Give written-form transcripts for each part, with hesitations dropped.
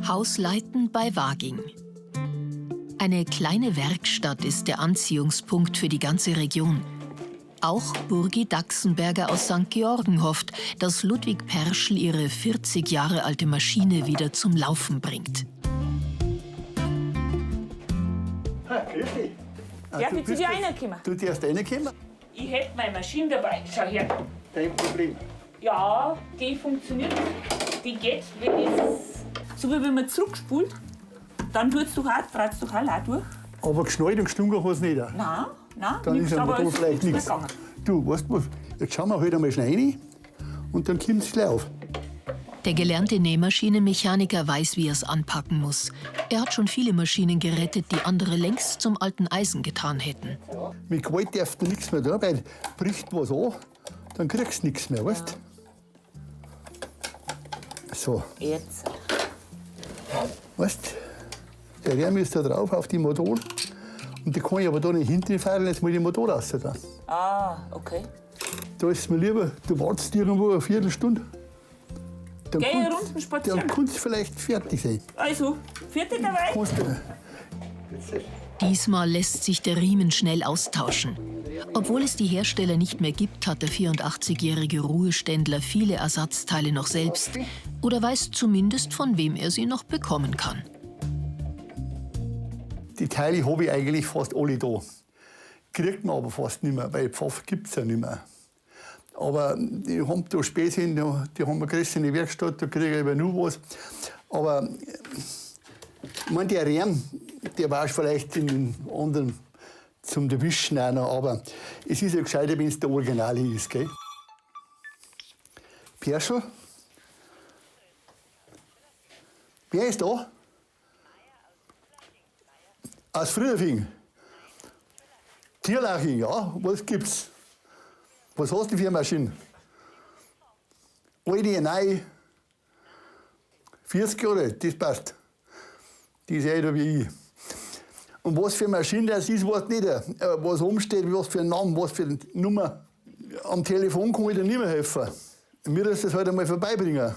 Hausleiten bei Waging. Eine kleine Werkstatt ist der Anziehungspunkt für die ganze Region. Auch Burgi Daxenberger aus St. Georgen hofft, dass Ludwig Perschl ihre 40 Jahre alte Maschine wieder zum Laufen bringt. Grüß dich. Darf ich zu dir reinkommen? Du darfst reinkommen? Ich hätte meine Maschine dabei. Schau her. Kein Problem. Ja, die funktioniert. Die geht, wenn ich so wie wenn man zurückspult, dann dreht es doch auch laut durch. Aber geschnallt und gestunken hast du nicht. Nein, Dann nichts, ist aber da es ist vielleicht nichts. gegangen. Du, weißt du was? Jetzt schauen wir halt einmal schnell rein und dann kommt es gleich auf. Der gelernte Nähmaschinenmechaniker weiß, wie er es anpacken muss. Er hat schon viele Maschinen gerettet, die andere längst zum alten Eisen getan hätten. Mit Gewalt darfst du nichts mehr tun, weil bricht was an, dann kriegst du nichts mehr, weißt du? So, Jetzt. weißt du? Der Rärm ist da drauf auf die Motor. Und die kann ich aber da nicht hinten fahren, jetzt muss ich den Motor raus. Ah, okay. Da ist es mir lieber, du wartest irgendwo eine Viertelstunde. Dann Geh kannst- Runden spazieren. Dann kannst du vielleicht fertig sein. Also, fertig dabei? Kannst du, Diesmal lässt sich der Riemen schnell austauschen. Obwohl es die Hersteller nicht mehr gibt, hat der 84-jährige Ruheständler viele Ersatzteile noch selbst oder weiß zumindest, von wem er sie noch bekommen kann. die Teile habe ich eigentlich fast alle da. Kriegt man aber fast nicht mehr, weil Pfaff gibt es ja nicht mehr. Aber die haben da Späßchen, die haben eine größere Werkstatt, da kriege ich aber nur was. Aber ich meine, der Rärm, der war vielleicht in den anderen zum Erwischen auch noch, aber es ist ja gescheiter, wenn es der Originale ist. Gell? Perschl? Wer ist da? Aus Frühling. Tierlaching, ja, was gibt's? Was hast du für Maschinen? Alte, neue, 40 Jahre, das passt. Die ist älter wie ich. Und was für Maschine das ist, weiß nicht. Was rumsteht, was für ein Name, was für eine Nummer. Am Telefon kann ich dir nicht mehr helfen. Mir das halt einmal vorbeibringen.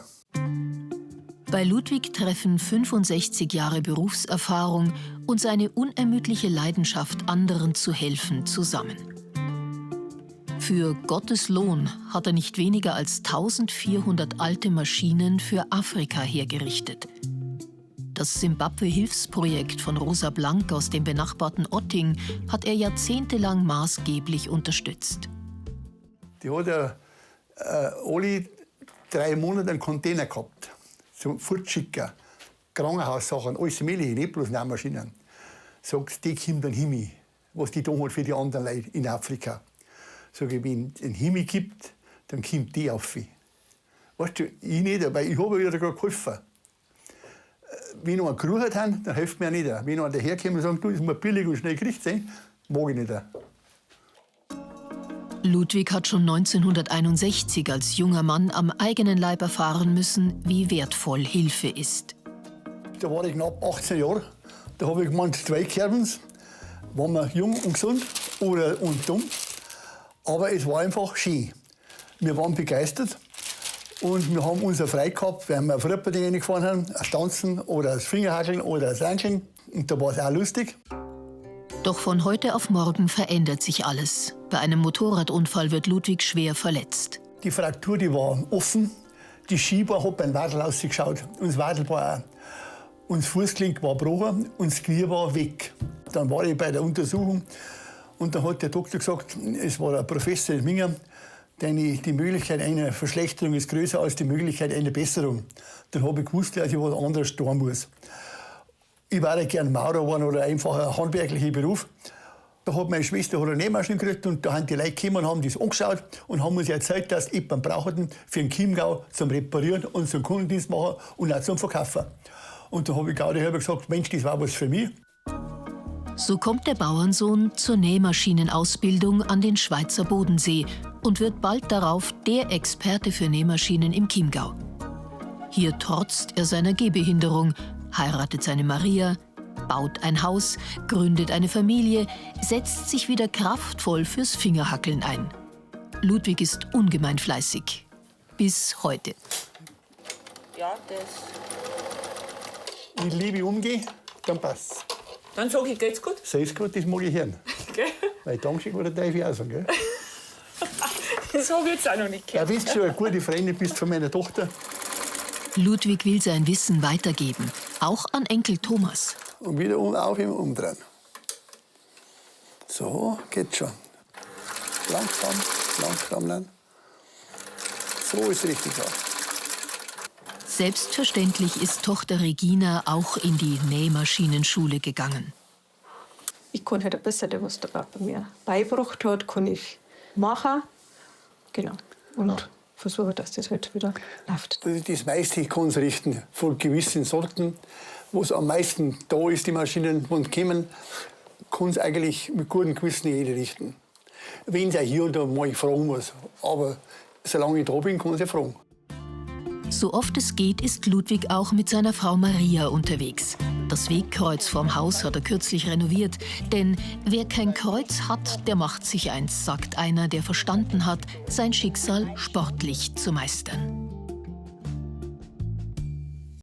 Bei Ludwig treffen 65 Jahre Berufserfahrung und seine unermüdliche Leidenschaft, anderen zu helfen, zusammen. Für Gottes Lohn hat er nicht weniger als 1400 alte Maschinen für Afrika hergerichtet. Das Simbabwe-Hilfsprojekt von Rosa Blank aus dem benachbarten Otting hat er jahrzehntelang maßgeblich unterstützt. Die hat ja alle 3 Monate einen Container gehabt. Zum Fortschicken, Krankenhaussachen, alles mögliche, nicht bloß Nähmaschinen. Sagt, die kommt dann Himmel, was die da hat für die anderen Leute in Afrika. Sag ich, wenn es einen Himmel gibt, dann kommt die auf. Weißt du, ich nicht, weil ich habe ihr gerade geholfen. Wenn noch einen gerufen haben, dann hilft mir nicht. Wenn noch daherkommt und sagt, du, das muss billig und schnell gekriegt sein, mag ich nicht. Ludwig hat schon 1961 als junger Mann am eigenen Leib erfahren müssen, wie wertvoll Hilfe ist. Da war ich knapp 18 Jahre. Da habe ich gemeint, 2 Kerbens. Waren wir jung und gesund und dumm. Aber es war einfach schön. Wir waren begeistert und wir haben uns frei gehabt, wenn wir auf Rippertingen gefahren haben, ein Stanzen oder das Fingerhackeln oder das Angeln. Und da war es auch lustig. Doch von heute auf morgen verändert sich alles. Bei einem Motorradunfall wird Ludwig schwer verletzt. Die Fraktur, die war offen. Die Schieber hat beim Wadel rausgeschaut. Und das Wadel war auch. Und das Fußgelenk war gebrochen und das Knie war weg. Dann war ich bei der Untersuchung und dann hat der Doktor gesagt, es war ein Professor in Minger, die Möglichkeit einer Verschlechterung ist größer als die Möglichkeit einer Besserung. Dann habe ich gewusst, dass ich was anderes tun muss. Ich wäre gerne Maurer geworden oder einfach ein handwerklicher Beruf. Da hat meine Schwester eine Nähmaschine gekriegt und da haben die Leute gekommen und haben das angeschaut und haben uns erzählt, dass sie jemanden brauchten für den Chiemgau zum Reparieren und zum Kundendienst machen und auch zum Verkaufen. Und da habe ich Gaudi gesagt, Mensch, das war was für mich. So kommt der Bauernsohn zur Nähmaschinenausbildung an den Schweizer Bodensee und wird bald darauf der Experte für Nähmaschinen im Chiemgau. Hier trotzt er seiner Gehbehinderung, heiratet seine Maria, baut ein Haus, gründet eine Familie, setzt sich wieder kraftvoll fürs Fingerhackeln ein. Ludwig ist ungemein fleißig. Bis heute. Ja, das. mit Liebe umgehe, dann passt's. Dann sage ich, geht's gut? Selbst gut, das mag ich hören. Gell? Weil Dankeschön darf ich auch sagen. Gell? Das habe ich jetzt auch noch nicht Ja, gehört. wisst schon, eine gute Freundin bist von meiner Tochter. Ludwig will sein Wissen weitergeben, auch an Enkel Thomas. Und wieder auf ihm umdrehen. So, geht schon. Langsam, langsam dann. So ist richtig. Ja. Selbstverständlich ist Tochter Regina auch in die Nähmaschinenschule gegangen. Ich kann halt ein bisschen, was der Papa mir beigebracht hat, kann ich machen. Genau. Und versuche, dass das halt wieder läuft. Das meiste kann es richten von gewissen Sorten, wo es am meisten da ist, die Maschinen, die kommen, kann es eigentlich mit gutem Gewissen jeder richten. Wenn es auch hier und da mal fragen muss. Aber solange ich da bin, kann ich fragen. So oft es geht, ist Ludwig auch mit seiner Frau Maria unterwegs. Das Wegkreuz vorm Haus hat er kürzlich renoviert. Denn wer kein Kreuz hat, der macht sich eins, sagt einer, der verstanden hat, sein Schicksal sportlich zu meistern.